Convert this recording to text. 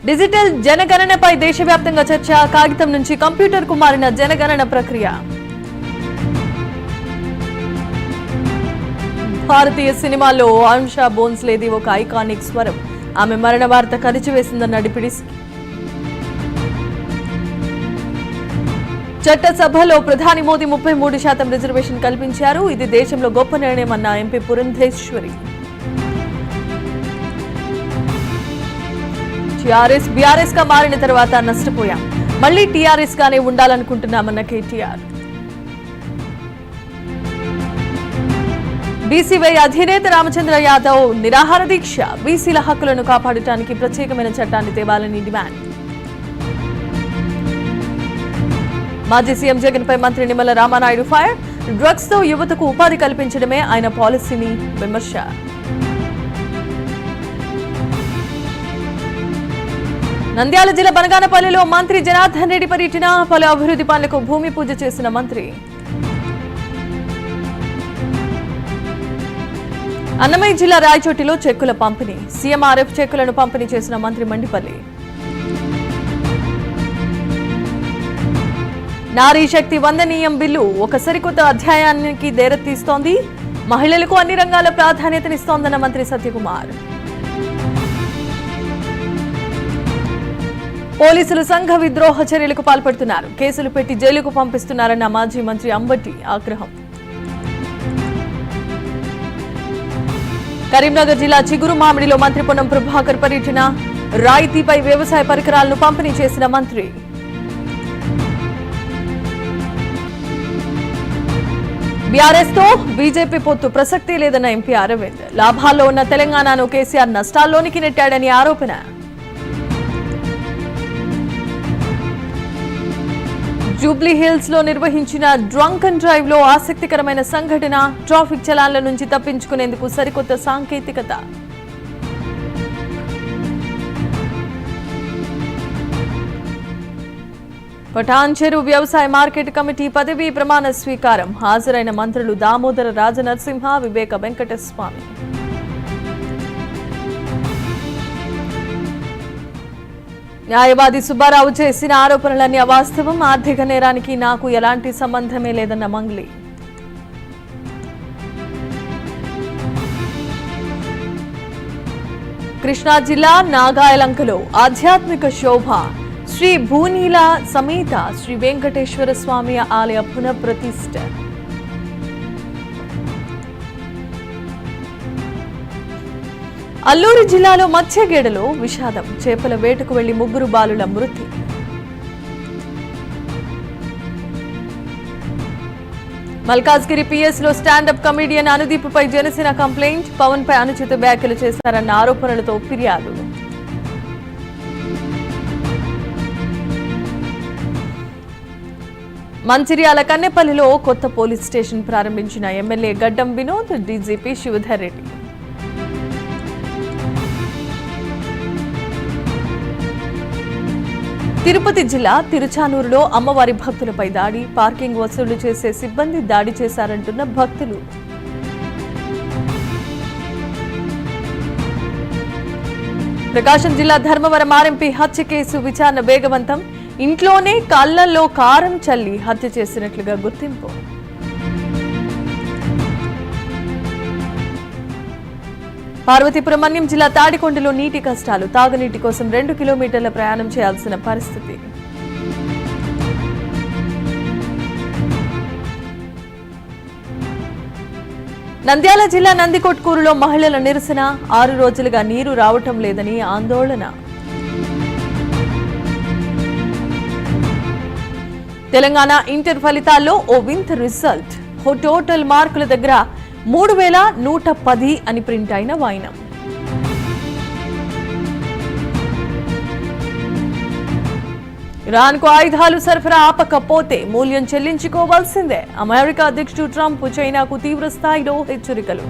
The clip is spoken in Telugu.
డిజిటల్ జనగణనపై దేశవ్యాప్తంగా చర్చ. కాగితం నుంచి కంప్యూటర్కు మారిన జనగణన ప్రక్రియ. భారతీయ సినిమాల్లో ఆయిషా భోన్స్లేది ఒక ఐకానిక్ స్వరం. ఆమె మరణ వార్త కరిచివేసిందన్న డిప్యూటీ. చట్టసభలో ప్రధాని మోదీ 33% రిజర్వేషన్ కల్పించారు. ఇది దేశంలో గొప్ప నిర్ణయమన్న ఎంపీ పురంధేశ్వరి. టీఆర్ఎస్ బీఆర్ఎస్ గా మారిన తర్వాత నష్టపోయాం, మళ్లీ టీఆర్ఎస్ గానే ఉండాలనుకుంటున్నామన్న కేటీఆర్. బీసీవై అధినేత రామచంద్ర యాదవ్ నిరాహార దీక్ష. బీసీల హక్కులను కాపాడటానికి ప్రత్యేకమైన చట్టాన్ని తేవాలని డిమాండ్. మాజీ సీఎం జగన్ పై మంత్రి నిమ్మల రామానాయుడు ఫైర్. డ్రగ్స్ తో యువతకు ఉపాధి కల్పించడమే ఆయన పాలసీని విమర్శ. నంద్యాల జిల్లా బనగానపల్లిలో మంత్రి జనార్దన్ రెడ్డి పర్యటన. పలు అభివృద్ధి పనులకు భూమి పూజ చేసిన మంత్రి. అన్నమయ్య జిల్లా రాయచోటిలో చెక్కుల పంపిణీ. సీఎంఆర్ఎఫ్ చెక్కులను పంపిణీ చేసిన మంత్రి మండిపల్లి. నారీ శక్తి వందనీయం బిల్లు ఒక సరికొత్త అధ్యాయానికి దేరతీస్తోంది. మహిళలకు అన్ని రంగాల ప్రాధాన్యతనిస్తోందన్న మంత్రి సత్యకుమార్. పోలీసులు సంఘ విద్రోహ చర్యలకు పాల్పడుతున్నారు, కేసులు పెట్టి జైలుకు పంపిస్తున్నారన్న మాజీ మంత్రి అంబటి ఆగ్రహం. కరీంనగర్ జిల్లా చిగురు మామిడిలో మంత్రి పొన్నం ప్రభాకర్ పర్యటన. రాయితీపై వ్యవసాయ పరికరాలను పంపిణీ చేసిన మంత్రి. బీఆర్ఎస్ తో బీజేపీ పొత్తు ప్రసక్తే లేదన్న ఎంపీ అరవింద్. లాభాల్లో ఉన్న తెలంగాణను కేసీఆర్ నష్టాల్లోనికి నెట్టాడని ఆరోపణ. జూబ్లీ హిల్స్ లో నిర్వహించిన డ్రంక్ అండ్ డ్రైవ్ లో ఆసక్తికరమైన సంఘటన. ట్రాఫిక్ చలాన్ల నుంచి తప్పించుకునేందుకు సరికొత్త సాంకేతికత. పటాన్ చెరు వ్యవసాయ మార్కెట్ కమిటీ పదవీ ప్రమాణ స్వీకారం. హాజరైన మంత్రులు దామోదర రాజనరసింహ, వివేక వెంకటస్వామి. న్యాయవాది సుబ్బారావు చేసిన ఆరోపణలన్నీ అవాస్తవం. ఆర్థిక నేరానికి నాకు ఎలాంటి సంబంధమే లేదన్న మంగ్లీ. కృష్ణా జిల్లా నాగాయలంకలో ఆధ్యాత్మిక శోభ. శ్రీ భూనీల సమేత శ్రీ వెంకటేశ్వర స్వామి ఆలయ పునఃప్రతిష్ఠ. అల్లూరు జిల్లాలో మత్స్యగేడలో విషాదం. చేపల వేటకు వెళ్లి 3 బాలుల మృతి. మల్కాజ్గిరి పిఎస్ లో స్టాండప్ కమెడియన్ అనుదీప్ పై జనసేన కంప్లైంట్. పవన్ పై అనుచిత వ్యాఖ్యలు చేశారన్న ఆరోపణలతో ఫిర్యాదు. మంచిర్యాల కన్నెపల్లిలో కొత్త పోలీస్ స్టేషన్ ప్రారంభించిన ఎమ్మెల్యే గడ్డం వినోద్, డీజీపీ శివధర్ రెడ్డి. తిరుపతి జిల్లా తిరుచానూరులో అమ్మవారి భక్తులపై దాడి. పార్కింగ్ వసూలు చేసే సిబ్బంది దాడి చేశారంటున్న భక్తులు. ప్రకాశం జిల్లా ధర్మవరం ఆర్ఎంపీ హత్య కేసు విచారణ వేగవంతం. ఇంట్లోనే కళ్లల్లో కారం చల్లి హత్య చేసినట్లుగా గుర్తింపు. పార్వతీపురం మన్యం జిల్లా తాడికొండలో నీటి కష్టాలు. తాగునీటి కోసం 2 కిలోమీటర్ల ప్రయాణం చేయాల్సిన పరిస్థితి. నంద్యాల జిల్లా నందికొట్కూరులో మహిళల నిరసన. 6 రోజులుగా నీరు రావటం లేదని ఆందోళన. తెలంగాణ ఇంటర్ ఫలితాల్లో ఓ వింత రిజల్ట్. టోటల్ మార్కుల దగ్గర 3110 అని ప్రింట్ అయిన వాయినం. ఇరాన్కు ఆయుధాలు సరఫరా ఆపకపోతే మూల్యం చెల్లించుకోవాల్సిందే. అమెరికా అధ్యక్షుడు ట్రంప్ చైనాకు తీవ్ర స్థాయిలో హెచ్చరికలు.